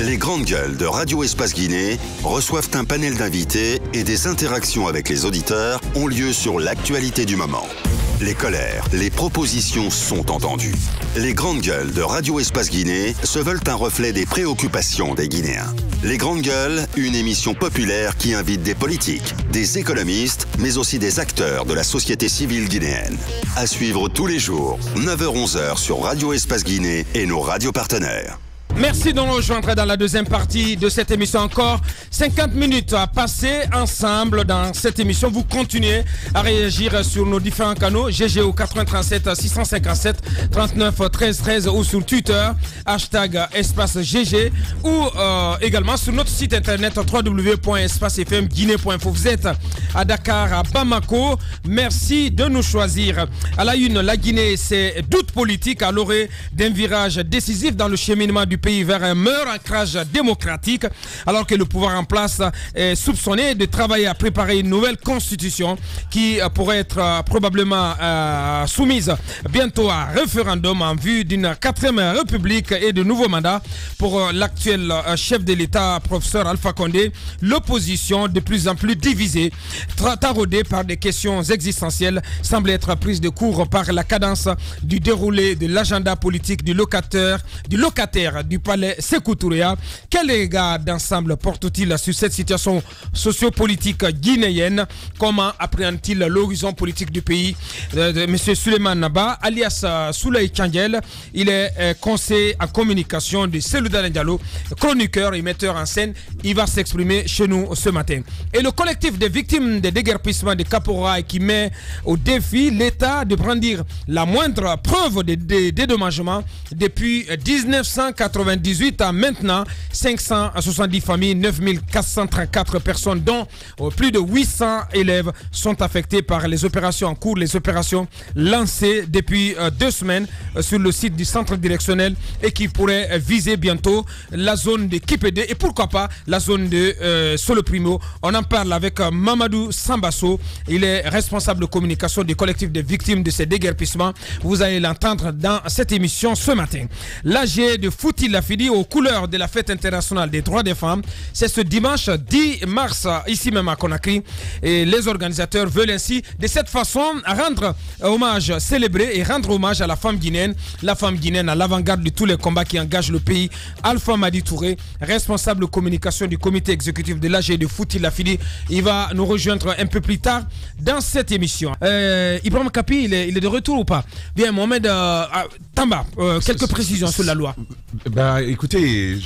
Les grandes gueules de Radio Espace Guinée reçoivent un panel d'invités et des interactions avec les auditeurs ont lieu sur l'actualité du moment. Les colères, les propositions sont entendues. Les grandes gueules de Radio Espace Guinée se veulent un reflet des préoccupations des Guinéens. Les grandes gueules, une émission populaire qui invite des politiques, des économistes, mais aussi des acteurs de la société civile guinéenne. À suivre tous les jours, 9h-11h sur Radio Espace Guinée et nos radios partenaires. Merci de nous rejoindre dans la deuxième partie de cette émission. Encore 50 minutes à passer ensemble dans cette émission. Vous continuez à réagir sur nos différents canaux. GGO 837 657 39 13 13 ou sur Twitter, hashtag Espace GG ou également sur notre site internet www.espacefmguinée.info. Vous êtes à Dakar, à Bamako. Merci de nous choisir. À la une, la Guinée, c'est doute politique à l'orée d'un virage décisif dans le cheminement du pays vers un meilleur ancrage démocratique, alors que le pouvoir en place est soupçonné de travailler à préparer une nouvelle constitution qui pourrait être probablement soumise bientôt à référendum en vue d'une 4e république et de nouveaux mandats pour l'actuel chef de l'État, professeur Alpha Condé. L'opposition, de plus en plus divisée, taraudée par des questions existentielles, semble être prise de court par la cadence du déroulé de l'agenda politique du locataire du palais Sékou Touré. Quel regard d'ensemble porte-t-il sur cette situation sociopolitique guinéenne? Comment appréhende-t-il l'horizon politique du pays? M. Suleiman Naba, alias Souley Kangel, il est conseiller en communication de Selouda Diallo, chroniqueur et metteur en scène. Il va s'exprimer chez nous ce matin. Et le collectif des victimes des déguerpissements de Kapoora qui met au défi l'État de brandir la moindre preuve de dédommagement depuis 1998 à maintenant. 570 familles, 9434 personnes, dont plus de 800 élèves sont affectés par les opérations en cours, les opérations lancées depuis 2 semaines sur le site du centre directionnel et qui pourraient viser bientôt la zone de Kipédé et pourquoi pas la zone de Solo Primo. On en parle avec Mamadou Sambasso. Il est responsable de communication du collectif des victimes de ces déguerpissements. Vous allez l'entendre dans cette émission ce matin. L'AG de Fouti Lafidi aux couleurs de la fête internationale des droits des femmes, c'est ce dimanche 10 mars ici même à Conakry, et les organisateurs veulent ainsi de cette façon rendre hommage, célébrer et rendre hommage à la femme guinéenne à l'avant-garde de tous les combats qui engagent le pays. Alpha Madi Touré, responsable de communication du comité exécutif de l'AG de Fouti Lafidi, il va nous rejoindre un peu plus tard dans cette émission. Ibrahim Kapi, il est de retour ou pas? Bien, Mohamed Tamba, quelques précisions sur la loi. Ben, écoutez,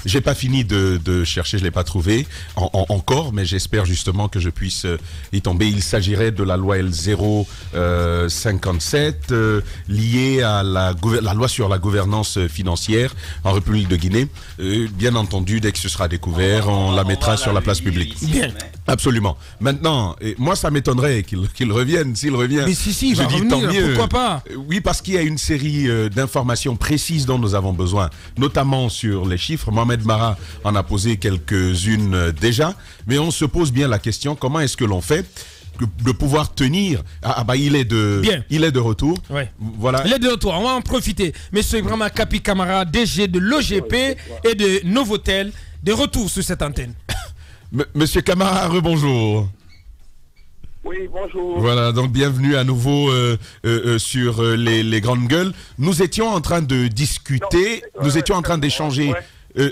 j'ai pas fini de chercher, je l'ai pas trouvé encore, mais j'espère justement que je puisse y tomber. Il s'agirait de la loi L057 liée à la loi sur la gouvernance financière en République de Guinée. Bien entendu, dès que ce sera découvert, on la mettra sur la place publique. Bien. Absolument. Maintenant, moi, ça m'étonnerait qu'il revienne. S'il revient, mais si, il va revenir, tant mieux. Pourquoi pas? Oui, parce qu'il y a une série d'informations précises dont nous avons besoin, notamment sur les chiffres. Mohamed Mara en a posé quelques-unes déjà, mais on se pose bien la question, comment est-ce que l'on fait de pouvoir tenir? Il est de retour. Ouais. Voilà. Il est de retour, on va en profiter. Monsieur Ibrahim Kapi Kamara, DG de l'OGP et de Novotel, de retour sur cette antenne. Monsieur Kamara, rebonjour. Oui, bonjour. Voilà, donc bienvenue à nouveau sur les grandes gueules. Nous étions en train de discuter, nous étions en train d'échanger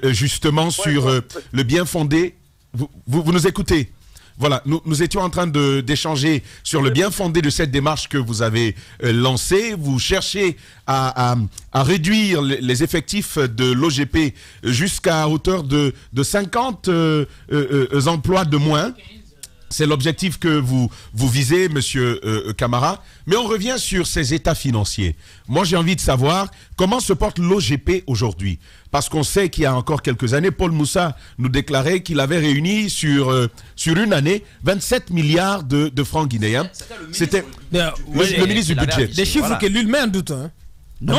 justement sur le bien fondé. Vous nous écoutez? Voilà, nous étions en train d'échanger sur le bien fondé de cette démarche que vous avez lancée. Vous cherchez à réduire les effectifs de l'OGP jusqu'à hauteur de 50 emplois de moins. C'est l'objectif que vous visez, monsieur Camara. Mais on revient sur ces états financiers. Moi, j'ai envie de savoir comment se porte l'OGP aujourd'hui. Parce qu'on sait qu'il y a encore quelques années, Paul Moussa nous déclarait qu'il avait réuni sur une année 27 milliards de francs guinéens. C'était le ministre du Budget. Des chiffres que lui met en doute. Hein. Non,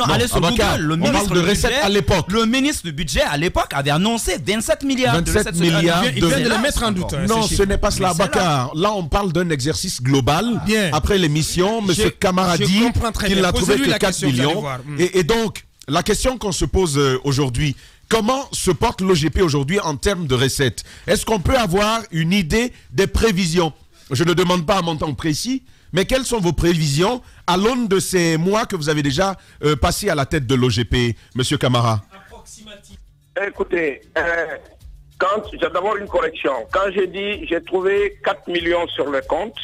allez sur Google, le ministre de recettes à l'époque. Le ministre du budget à l'époque avait annoncé 27 milliards de recettes. Il vient de le mettre en doute. Non, ce n'est pas cela, Bakar. Là, on parle d'un exercice global. Après l'émission, M. Camara dit qu'il n'a trouvé que 4 millions. Et donc, la question qu'on se pose aujourd'hui, comment se porte l'OGP aujourd'hui en termes de recettes? Est-ce qu'on peut avoir une idée des prévisions? Je ne demande pas un montant précis, mais quelles sont vos prévisions à l'aune de ces mois que vous avez déjà passé à la tête de l'OGP, M. Camara? Écoutez, j'ai d'abord une correction. Quand j'ai dit j'ai trouvé 4 millions sur le compte,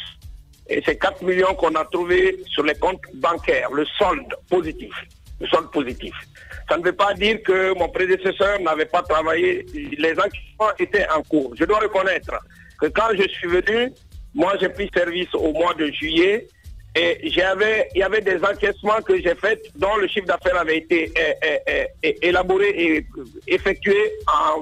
et c'est 4 millions qu'on a trouvé sur les comptes bancaires, le solde positif. Le solde positif. Ça ne veut pas dire que mon prédécesseur n'avait pas travaillé, les enquêtements étaient en cours. Je dois reconnaître que quand je suis venu, moi j'ai pris service au mois de juillet et il y avait des encaissements que j'ai faits dont le chiffre d'affaires avait été élaboré et effectué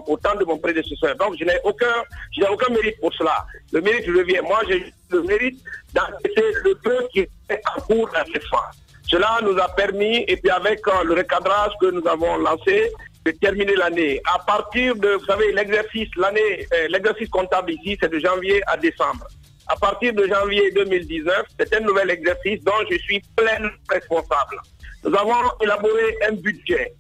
au temps de mon prédécesseur. Donc je n'ai aucun mérite pour cela. Le mérite revient. Moi j'ai le mérite d'encaisser le peu qui est en cours d'encaissement. Cela nous a permis, et puis avec le recadrage que nous avons lancé, de terminer l'année. À partir de, vous savez, l'exercice comptable ici, c'est de janvier à décembre. À partir de janvier 2019, c'est un nouvel exercice dont je suis pleinement responsable. Nous avons élaboré un budget.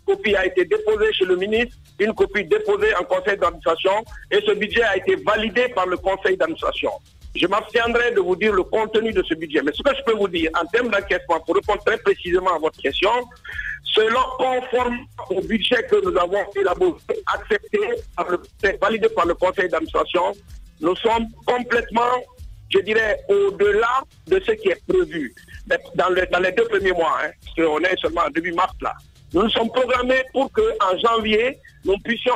Une copie a été déposée chez le ministre, une copie déposée en conseil d'administration, et ce budget a été validé par le conseil d'administration. Je m'abstiendrai de vous dire le contenu de ce budget. Mais ce que je peux vous dire, en termes d'encaissement, pour répondre très précisément à votre question, conforme au budget que nous avons élaboré, accepté, validé par le conseil d'administration, nous sommes complètement, je dirais, au-delà de ce qui est prévu. Dans les 2 premiers mois, parce qu'on est seulement en début mars là, nous nous sommes programmés pour qu'en janvier, nous puissions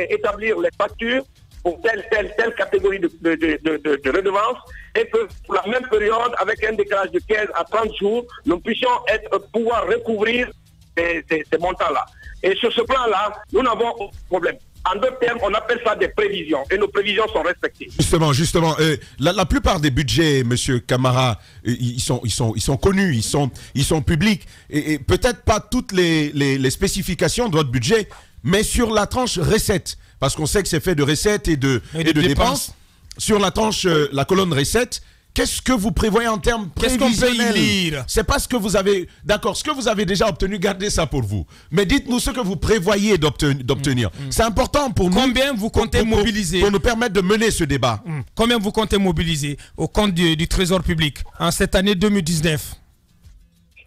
établir les factures pour telle catégorie de redevances et que pour la même période, avec un décalage de 15 à 30 jours, nous puissions pouvoir recouvrir ces montants-là. Et sur ce plan-là, nous n'avons aucun problème. En d'autres termes, on appelle ça des prévisions et nos prévisions sont respectées. Justement, la plupart des budgets, M. Camara, ils sont connus, ils sont publics. Et peut-être pas toutes les spécifications de votre budget, mais sur la tranche recettes, parce qu'on sait que c'est fait de recettes et de dépenses. Sur la tranche, la colonne recettes, qu'est-ce que vous prévoyez en termes prévisionnels? C'est pas ce que vous avez... D'accord, ce que vous avez déjà obtenu, gardez ça pour vous. Mais dites-nous ce que vous prévoyez d'obtenir. C'est important pour nous. Combien vous comptez mobiliser pour nous permettre de mener ce débat. Combien vous comptez mobiliser au compte du Trésor public en cette année 2019?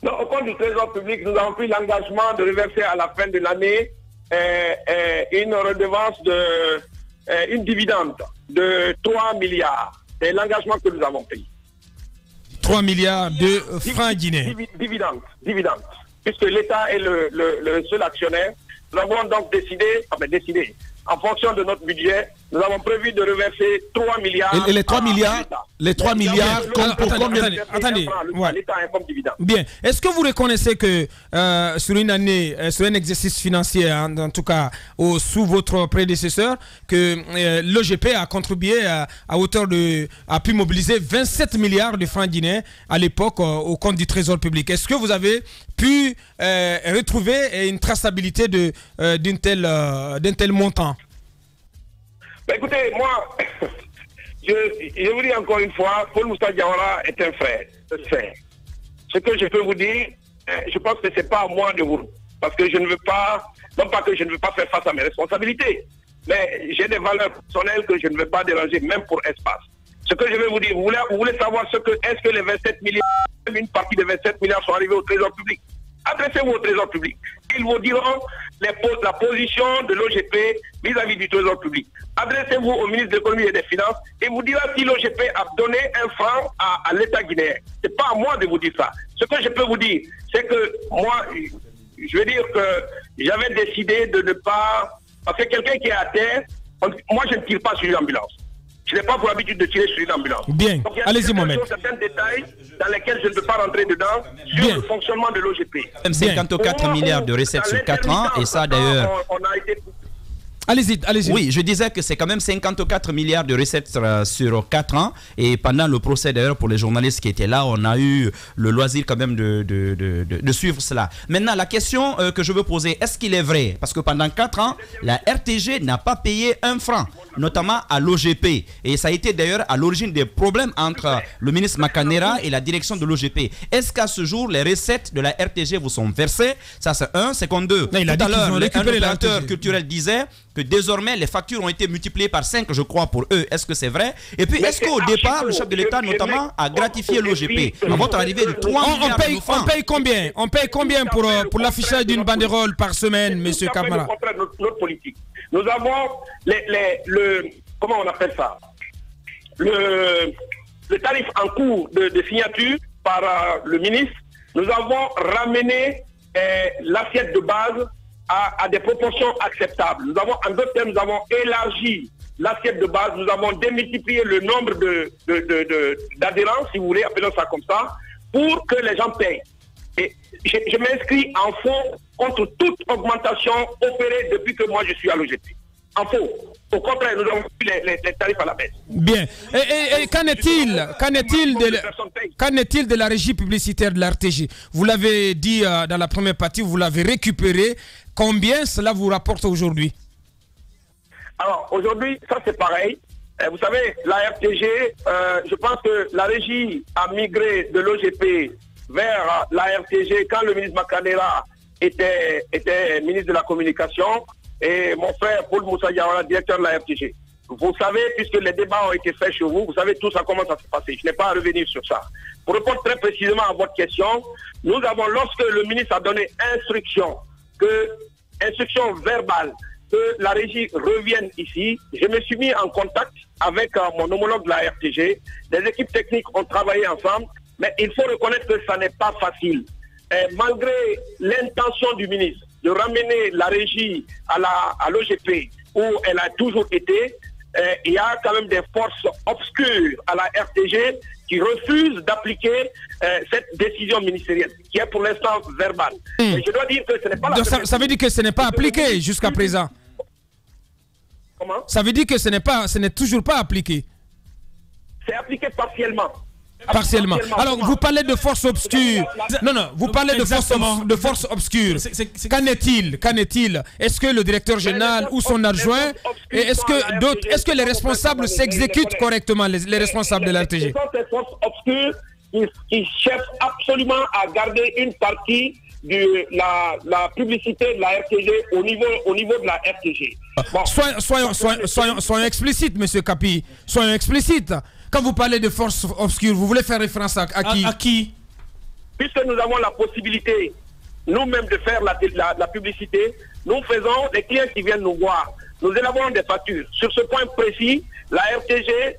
Non, au compte du Trésor public, nous avons pris l'engagement de reverser à la fin de l'année une redevance une dividende de 3 milliards. C'est l'engagement que nous avons pris. 3 milliards de francs guinéens. Dividende. Puisque l'État est le seul actionnaire, nous avons donc décidé, en fonction de notre budget, nous avons prévu de reverser 3 milliards. Et les 3 milliards, pour combien? Attendez. L'État comme dividende. Bien. Est-ce que vous reconnaissez que sur une année, sur un exercice financier, en tout cas sous votre prédécesseur, que l'OGP a contribué à hauteur a pu mobiliser 27 milliards de francs guinéens à l'époque au compte du Trésor public? Est-ce que vous avez pu retrouver une traçabilité d'un tel montant? Écoutez, moi, je vous dis encore une fois, Paul Moussa Diawara est un frère. Ce que je peux vous dire, je pense que ce n'est pas à moi de vous. Parce que je ne veux pas, non pas que je ne veux pas faire face à mes responsabilités, mais j'ai des valeurs personnelles que je ne veux pas déranger, même pour espace. Ce que je vais vous dire, vous voulez savoir est-ce que les 27 milliards, une partie des 27 milliards sont arrivés au Trésor public? Adressez-vous au Trésor public. Ils vous diront la position de l'OGP vis-à-vis du Trésor public. Adressez-vous au ministre de l'économie et des finances et vous dira si l'OGP a donné un franc à l'État guinéen. Ce n'est pas à moi de vous dire ça. Ce que je peux vous dire, c'est que moi, je veux dire que j'avais décidé de ne pas... Parce que quelqu'un qui est à terre, moi je ne tire pas sur une ambulance. Je n'ai pas pour habitude de tirer sur une ambulance. Bien, allez-y Mohamed. Certains détails dans lesquels je ne peux pas rentrer dedans sur le fonctionnement de l'OGP. 54 milliards de recettes sur 4 ans et ça d'ailleurs... Allez-y, allez-y. Oui, je disais que c'est quand même 54 milliards de recettes sur 4 ans. Et pendant le procès, d'ailleurs, pour les journalistes qui étaient là, on a eu le loisir quand même de suivre cela. Maintenant, la question que je veux poser, est-ce qu'il est vrai? Parce que pendant 4 ans, la RTG n'a pas payé 1 franc, notamment à l'OGP. Et ça a été d'ailleurs à l'origine des problèmes entre le ministre Makanera et la direction de l'OGP. Est-ce qu'à ce jour, les recettes de la RTG vous sont versées? Ça, c'est un. C'est deux. Tout à l'heure, un opérateur culturel disait que désormais les factures ont été multipliées par 5, je crois, pour eux. Est-ce que c'est vrai? Et puis, est-ce qu'au départ, le chef de l'État, notamment, a gratifié l'OGP à votre arrivée de 3 milliards de francs? On paye combien? On paye combien pour l'affichage d'une banderole par semaine, monsieur Camara? Notre politique. Nous avons comment on appelle ça? Le tarif en cours de signature par le ministre. Nous avons ramené l'assiette de base à des proportions acceptables. Nous avons, en d'autres termes, nous avons élargi l'assiette de base, nous avons démultiplié le nombre d'adhérents, si vous voulez, appelons ça comme ça, pour que les gens payent. Et je m'inscris en faux contre toute augmentation opérée depuis que moi je suis à l'OGP. En faux. Au contraire, nous avons vu les tarifs à la baisse. Bien. Et qu'en est-il de la régie publicitaire de l'RTG? Vous l'avez dit dans la première partie, vous l'avez récupéré. Combien cela vous rapporte aujourd'hui? Alors, aujourd'hui, ça c'est pareil. Vous savez, la RTG, je pense que la régie a migré de l'OGP vers la RTG quand le ministre Makanera était ministre de la Communication. Et mon frère Paul Moussa Diawara, directeur de la RTG. Vous savez, puisque les débats ont été faits chez vous, vous savez tout ça, comment ça s'est passé. Je n'ai pas à revenir sur ça. Pour répondre très précisément à votre question, nous avons, lorsque le ministre a donné instruction verbale, que la régie revienne ici, je me suis mis en contact avec mon homologue de la RTG. Les équipes techniques ont travaillé ensemble, mais il faut reconnaître que ça n'est pas facile. Malgré l'intention du ministre de ramener la régie à l'OGP, où elle a toujours été, il y a quand même des forces obscures à la RTG qui refusent d'appliquer cette décision ministérielle, qui est pour l'instant verbale. Et je dois dire que ce n'est pas ça veut dire que ce n'est pas appliqué jusqu'à présent. Comment? Ça veut dire que ce n'est toujours pas appliqué. C'est appliqué partiellement. Partiellement. Alors, vous parlez de force obscure. Non, vous parlez de force obscure. Qu'en est-il? Est-ce que le directeur général ou son adjoint, est-ce que les responsables s'exécutent correctement, les responsables de l'RTG? Ce sont ces forces obscures qui cherchent absolument à garder une partie de la publicité de la RTG au niveau de la RTG. Bon. Soyons explicites, monsieur Kapi. Soyons explicites. Quand vous parlez de force obscure, vous voulez faire référence à qui? À qui? Puisque nous avons la possibilité nous-mêmes de faire la publicité, nous faisons, les clients qui viennent nous voir, nous élaborons des factures. Sur ce point précis, la RTG,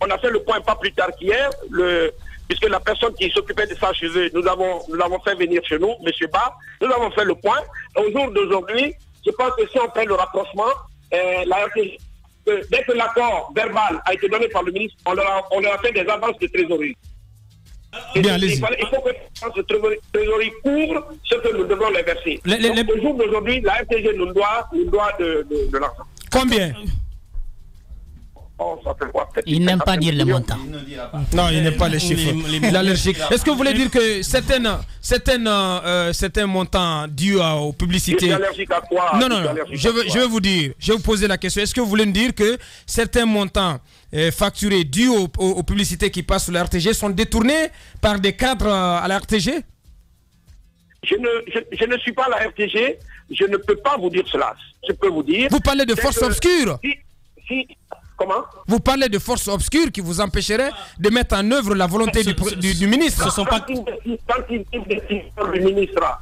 on a fait le point pas plus tard qu'hier, puisque la personne qui s'occupait de ça chez eux, nous avons fait venir chez nous, M. Ba, nous avons fait le point. Au jour d'aujourd'hui, je pense que si on fait le rapprochement, la RTG, dès que l'accord verbal a été donné par le ministre, on leur a fait des avances de trésorerie. Bien, il faut que les avances de trésorerie couvrent ce que nous devons les verser. Donc, au jour d'aujourd'hui, la RTG nous doit de l'argent. Combien? Il n'aime pas dire les montants. Non, il n'aime pas les chiffres. Il est allergique. Est-ce que vous voulez dire que certains montants dus aux publicités... allergique à quoi? Non, je vais vous dire, je vais vous poser la question. Est-ce que vous voulez me dire que certains montants facturés dus aux publicités qui passent sur la RTG sont détournés par des cadres à la RTG? Je ne suis pas à la RTG, je ne peux pas vous dire cela. Je peux vous dire... Vous parlez de force obscure? Comment? Vous parlez de forces obscures qui vous empêcheraient de mettre en œuvre la volonté du ministre. Quand il le ministre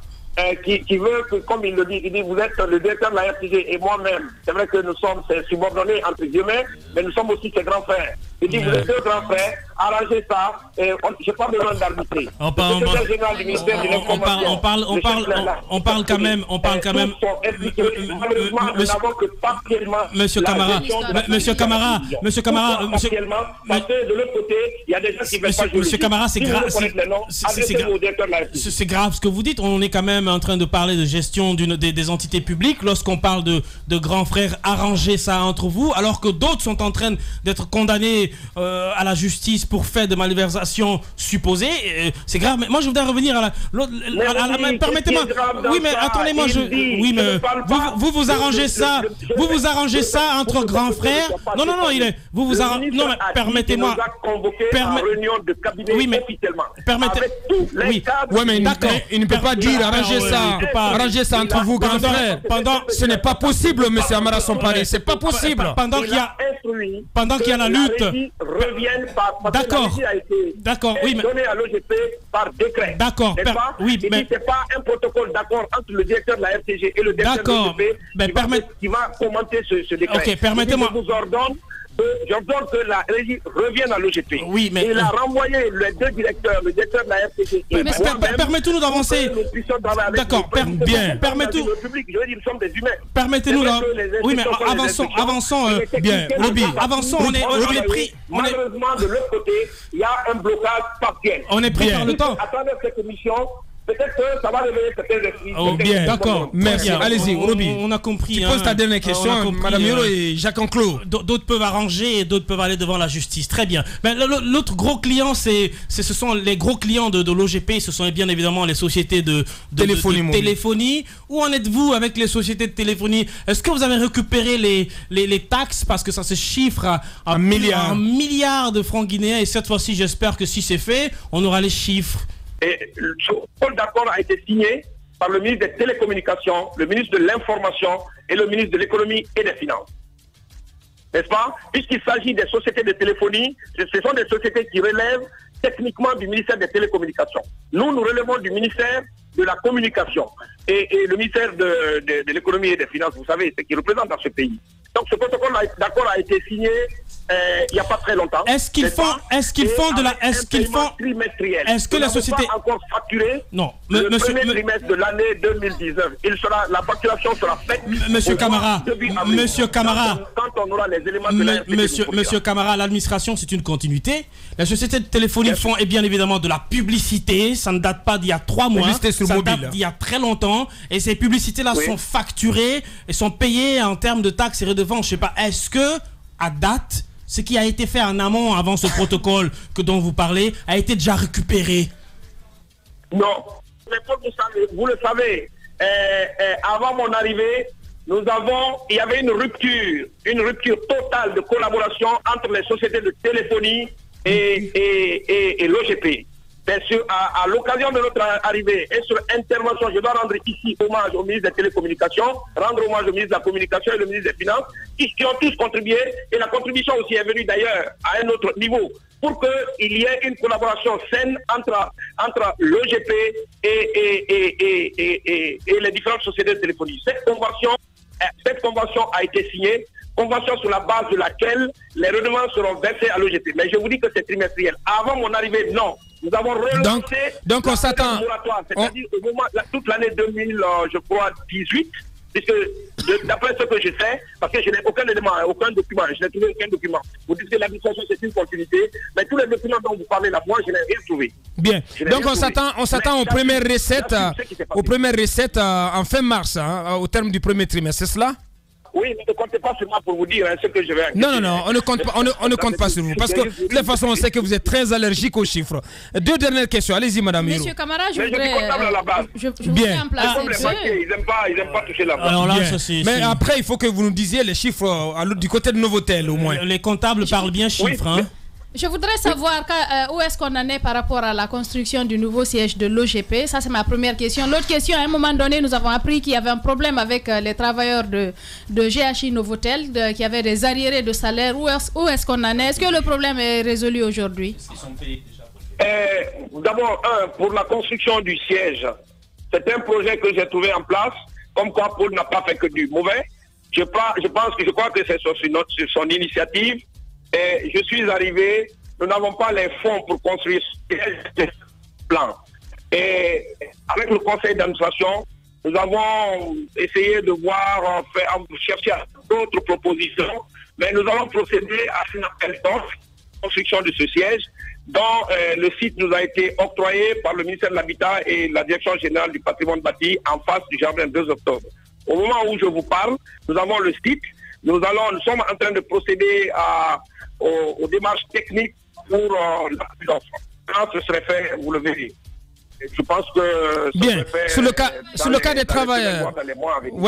qui veut que, comme il le dit, il dit vous êtes le directeur de la RTG et moi-même, c'est vrai que nous sommes ses subordonnés entre guillemets, mais nous sommes aussi ses grands frères. Je dis, vous êtes deux grands frères, arrangez ça, et je n'ai pas besoin d'arbitrer. On parle quand même. Monsieur Camara. Monsieur Camara, c'est grave. C'est grave ce que vous dites. On est quand même en train de parler de gestion des entités publiques. Lorsqu'on parle de grands frères, arrangez ça entre vous, alors que d'autres sont en train d'être condamnés à la justice pour fait de malversation supposée. C'est grave. Mais moi, je voudrais revenir à la... Permettez-moi. Oui, mais attendez-moi. Oui, mais vous arrangez ça. Vous arrangez ça entre grands frères. Non, vous arrangez... Non, mais permettez-moi. Oui, mais permettez... Oui, mais d'accord. Il ne peut pas dire arranger ça entre vous, grands frères. Ce n'est pas possible, monsieur Amara Sompare. C'est pas possible. Pendant qu'il y a la lutte. D'accord, oui, mais donné à l'OGP par décret. D'accord, oui, mais c'est pas un protocole d'accord entre le directeur de la RTG et le directeur de l'OGP qui va commenter ce décret. Ok, permettez-moi. J'ordonne que la régie revienne à l'OGP. Oui, mais il a renvoyé les deux directeurs, le directeur de la RTG. Permettez-nous d'avancer. D'accord, bien. Permettez-nous. Permettez-nous. Oui, mais avançons. Bien, Roby, avançons. On est pris. Malheureusement, de l'autre côté, il y a un blocage partiel. On est pris par le temps. À travers cette émission. Peut-être que ça va réveiller certains esprits. Oh, bien, d'accord. Merci. Allez-y, Roby. On a compris. Tu poses ta dernière question, Madame Yoro et Jacques Enclos. D'autres peuvent arranger et d'autres peuvent aller devant la justice. Très bien. Mais l'autre gros client, ce sont les gros clients de l'OGP. Ce sont bien évidemment les sociétés de téléphonie. Où en êtes-vous avec les sociétés de téléphonie? Est-ce que vous avez récupéré les taxes? Parce que ça se chiffre à milliards de francs guinéens. Et cette fois-ci, j'espère que si c'est fait, on aura les chiffres. Et ce protocole d'accord a été signé par le ministre des Télécommunications, le ministre de l'Information et le ministre de l'Économie et des Finances. N'est-ce pas? Puisqu'il s'agit des sociétés de téléphonie, ce sont des sociétés qui relèvent techniquement du ministère des Télécommunications. Nous relevons du ministère de la Communication. Et le ministère de l'Économie et des Finances, vous savez, c'est ce qui représente dans ce pays. Donc ce protocole d'accord a été signé il n'y a pas très longtemps. Est-ce que la société encore facturé? Non, le premier trimestre de l'année 2019. La facturation sera faite. Monsieur Camara, quand on aura les éléments de Monsieur Camara, l'administration c'est une continuité. Les sociétés de téléphonie font bien évidemment de la publicité. Ça ne date pas d'il y a 3 mois. Ça date d'il y a très longtemps. Et ces publicités-là sont facturées et sont payées en termes de taxes et redevances. Je sais pas. Est-ce que à date ce qui a été fait en amont avant ce protocole dont vous parlez a été déjà récupéré? Non. Mais vous le savez, avant mon arrivée, il y avait une rupture totale de collaboration entre les sociétés de téléphonie et l'OGP. Bien sûr, à l'occasion de notre arrivée et sur intervention, je dois rendre ici hommage au ministre des Télécommunications, rendre hommage au ministre de la Communication et au ministre des Finances, qui ont tous contribué, et la contribution aussi est venue d'ailleurs à un autre niveau, pour qu'il y ait une collaboration saine entre l'OGP et les différentes sociétés de téléphonie. Cette convention a été signée, convention sur la base de laquelle les redevances seront versées à l'OGP. Mais je vous dis que c'est trimestriel. Avant mon arrivée, non. Nous avons relancé donc on s'attend. C'est-à-dire au moment, toute l'année 2018, puisque d'après ce que je sais, parce que je n'ai aucun élément, aucun document, je n'ai trouvé aucun document. Vous dites que l'administration c'est une continuité, mais tous les documents dont vous parlez là, moi je n'ai rien trouvé. Bien. Donc on s'attend aux premières recettes en fin mars, au terme du premier trimestre, c'est cela? Oui, mais ne comptez pas sur moi pour vous dire ce que je vais. Non, on ne compte pas sur vous. Parce que de toute façon, on sait que vous êtes très allergique aux chiffres. 2 dernières questions. Allez-y, Madame Hiro. Monsieur Camara, je voudrais bien. Ils n'aiment pas toucher la base. Alors là, mais après, il faut que vous nous disiez les chiffres du côté de Novotel, au moins. Les comptables parlent bien chiffres, hein. Je voudrais savoir où est-ce qu'on en est par rapport à la construction du nouveau siège de l'OGP. Ça, c'est ma première question. L'autre question, à un moment donné, nous avons appris qu'il y avait un problème avec les travailleurs de GHI Novotel, qui avaient des arriérés de salaire. Où est-ce qu'on en est? Est-ce que le problème est résolu aujourd'hui? D'abord, pour la construction du siège, c'est un projet que j'ai trouvé en place, comme quoi Paul n'a pas fait que du mauvais. Je crois que c'est sur son initiative. Et je suis arrivé, nous n'avons pas les fonds pour construire ce plan. Et avec le conseil d'administration, nous avons essayé de voir, chercher d'autres propositions, mais nous allons procéder à une appel d'offres, construction de ce siège, dont le site nous a été octroyé par le ministère de l'Habitat et la Direction générale du patrimoine bâti en face du jardin 2 octobre. Au moment où je vous parle, nous avons le site, nous sommes en train de procéder aux démarches techniques pour l'appel d'offres. Quand ce serait fait, vous le verrez. Je pense que bien, sur le cas des travailleurs,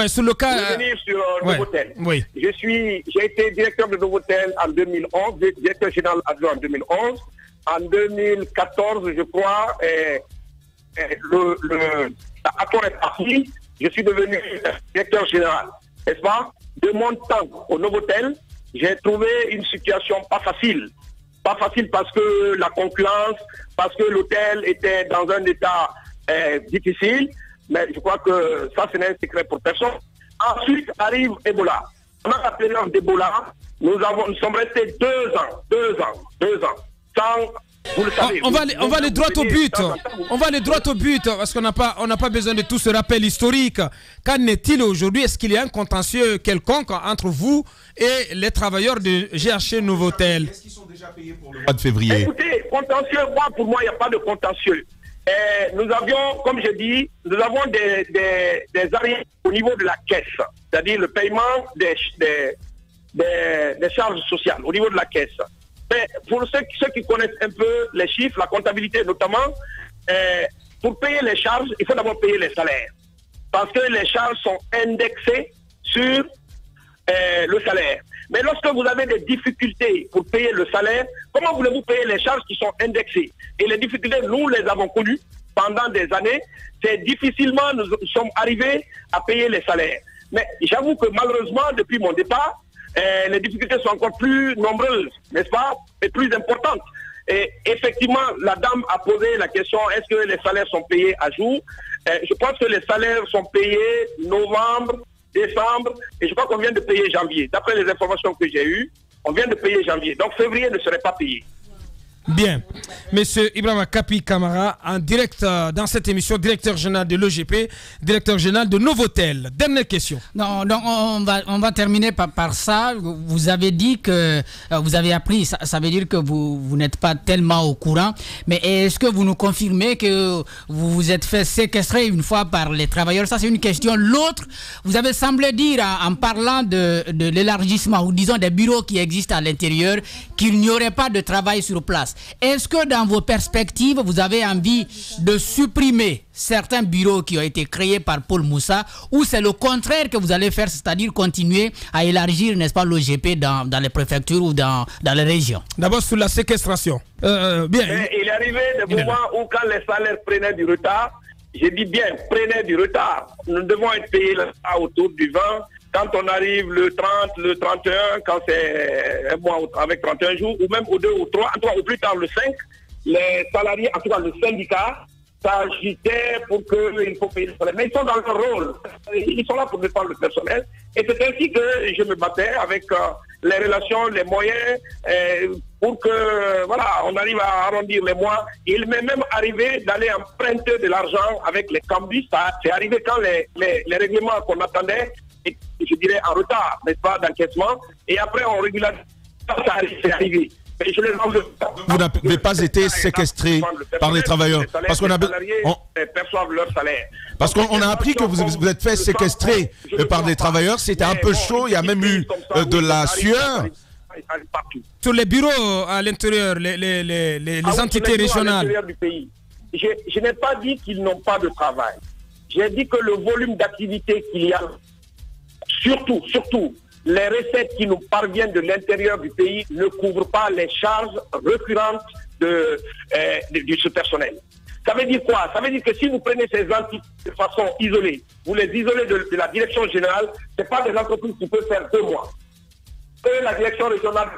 sur le cas, je vais venir sur Novotel. Oui. J'ai été directeur de Novotel en 2011, directeur général adjoint en 2011. En 2014, je crois, l'accord est parti. Je suis devenu directeur général, n'est-ce pas? De mon temps au Novotel, j'ai trouvé une situation pas facile. Pas facile parce que la concurrence, parce que l'hôtel était dans un état difficile, mais je crois que ça, ce n'est un secret pour personne. Ensuite arrive Ebola. Pendant la période d'Ebola, nous sommes restés 2 ans, sans... Vous le savez, on va aller droit au but. On va aller droit au but parce qu'on n'a pas besoin de tout ce rappel historique. Qu'en est-il aujourd'hui? Est-ce qu'il y a un contentieux quelconque entre vous et les travailleurs de GHC Novotel? Est-ce qu'ils sont déjà payés pour le mois de février? Écoutez, contentieux, pour moi, il n'y a pas de contentieux. Nous avions, comme je dis, nous avons des arrières au niveau de la caisse, c'est-à-dire le paiement des charges sociales au niveau de la caisse. Mais pour ceux qui connaissent un peu les chiffres, la comptabilité notamment, pour payer les charges, il faut d'abord payer les salaires. Parce que les charges sont indexées sur le salaire. Mais lorsque vous avez des difficultés pour payer le salaire, comment voulez-vous payer les charges qui sont indexées? Et les difficultés, nous les avons connues pendant des années. C'est difficilement nous sommes arrivés à payer les salaires. Mais j'avoue que malheureusement, depuis mon départ, les difficultés sont encore plus nombreuses, n'est-ce pas, et plus importantes. Et effectivement, la dame a posé la question, est-ce que les salaires sont payés à jour? Je pense que les salaires sont payés novembre, décembre, et je crois qu'on vient de payer janvier. D'après les informations que j'ai eues, on vient de payer janvier. Donc février ne serait pas payé. Bien. Monsieur Ibrahima Kapi Kamara, en direct dans cette émission, directeur général de l'OGP, directeur général de Novotel. Dernière question. Non, donc on va terminer par ça. Vous avez dit que vous avez appris, ça veut dire que vous n'êtes pas tellement au courant. Mais est-ce que vous nous confirmez que vous vous êtes fait séquestrer une fois par les travailleurs? Ça, c'est une question. L'autre, vous avez semblé dire en parlant de l'élargissement, ou disons des bureaux qui existent à l'intérieur, qu'il n'y aurait pas de travail sur place. Est-ce que dans vos perspectives, vous avez envie de supprimer certains bureaux qui ont été créés par Paul Moussa, ou c'est le contraire que vous allez faire, c'est-à-dire continuer à élargir, n'est-ce pas, l'OGP dans les préfectures ou dans les régions? D'abord sur la séquestration. Bien. Il est arrivé des moments où quand les salaires prenaient du retard, j'ai dit bien, prenaient du retard. Nous devons être payés autour du 20. Quand on arrive le 30, le 31, quand c'est un mois avec 31 jours, ou même au 2 ou 3, ou plus tard le 5, les salariés, en tout cas le syndicat, s'agitait pour qu'il faut payer le salaire. Mais ils sont dans leur rôle. Ils sont là pour défendre le personnel. Et c'est ainsi que je me battais avec les relations, les moyens, pour que, voilà, on arrive à arrondir les mois. Il m'est même arrivé d'aller emprunter de l'argent avec les cambis. C'est arrivé quand les règlements qu'on attendait, je dirais en retard, n'est-ce pas, d'encaissement, et après on régularise. C'est arrivé. Mais je les en veux. Vous n'avez pas été séquestré par les travailleurs parce qu'on perçoivent leur salaire. Parce qu'on a appris que vous êtes fait séquestrer par des travailleurs. C'était un peu chaud. Il y a même eu de la sueur. Sur les bureaux à l'intérieur, les entités régionales. Je n'ai pas dit qu'ils n'ont pas de travail. J'ai dit que le volume d'activité qu'il y a, surtout, les recettes qui nous parviennent de l'intérieur du pays ne couvrent pas les charges récurrentes de ce personnel. Ça veut dire quoi? Ça veut dire que si vous prenez ces entités de façon isolée, vous les isolez de la direction générale, ce n'est pas des entreprises qui peuvent faire 2 mois. La direction régionale,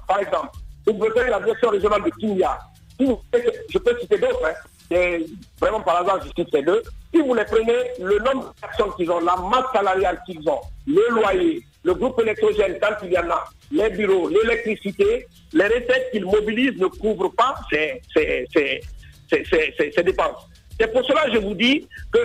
par exemple, vous prenez la direction régionale de Kenya, je peux citer d'autres, et vraiment par hasard, je cite ces deux. Si vous les prenez, le nombre de personnes qu'ils ont, la masse salariale qu'ils ont, le loyer, le groupe électrogène, quand il y en a, les bureaux, l'électricité, les recettes qu'ils mobilisent ne couvrent pas ces dépenses. C'est pour cela que je vous dis que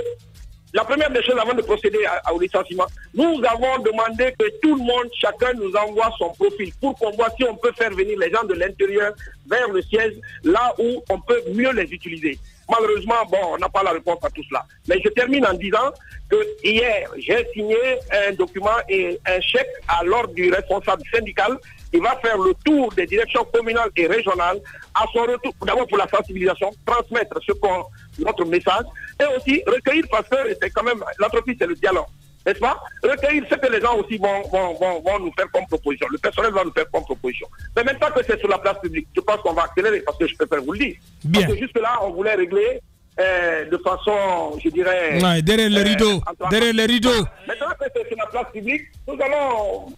la première des choses avant de procéder au licenciement, nous avons demandé que tout le monde, chacun nous envoie son profil pour qu'on voit si on peut faire venir les gens de l'intérieur vers le siège, là où on peut mieux les utiliser. Malheureusement, on n'a pas la réponse à tout cela. Mais je termine en disant que hier, j'ai signé un document et un chèque à l'ordre du responsable syndical. Il va faire le tour des directions communales et régionales à son retour, d'abord pour la sensibilisation, transmettre notre message et aussi recueillir, parce que c'est quand même, l'entreprise c'est le dialogue, n'est-ce pas? Recueillir ce que les gens aussi vont nous faire comme proposition. Le personnel va nous faire comme proposition. Mais maintenant que c'est sur la place publique, je pense qu'on va accélérer parce que je préfère vous le dire. Bien. Parce que jusque-là, on voulait régler de façon, je dirais... Ouais, derrière le rideau. Derrière le rideau. Maintenant que c'est sur la place publique, nous allons...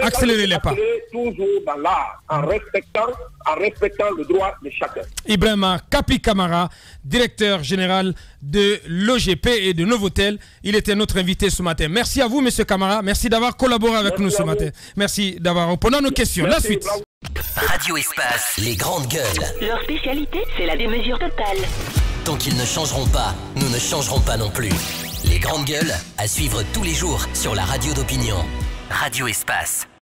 accélérer les pas. Toujours dans l'art, en respectant le droit de chacun. Ibrahima Kapi Kamara, directeur général de l'OGP et de Novotel, il était notre invité ce matin. Merci à vous, monsieur Kamara. Merci d'avoir collaboré avec nous ce matin. Merci d'avoir répondu à nos questions. Merci, la suite. bravo. Radio Espace, les grandes gueules. Leur spécialité, c'est la démesure totale. Tant qu'ils ne changeront pas, nous ne changerons pas non plus. Les grandes gueules, à suivre tous les jours sur la radio d'opinion. Radio Espace.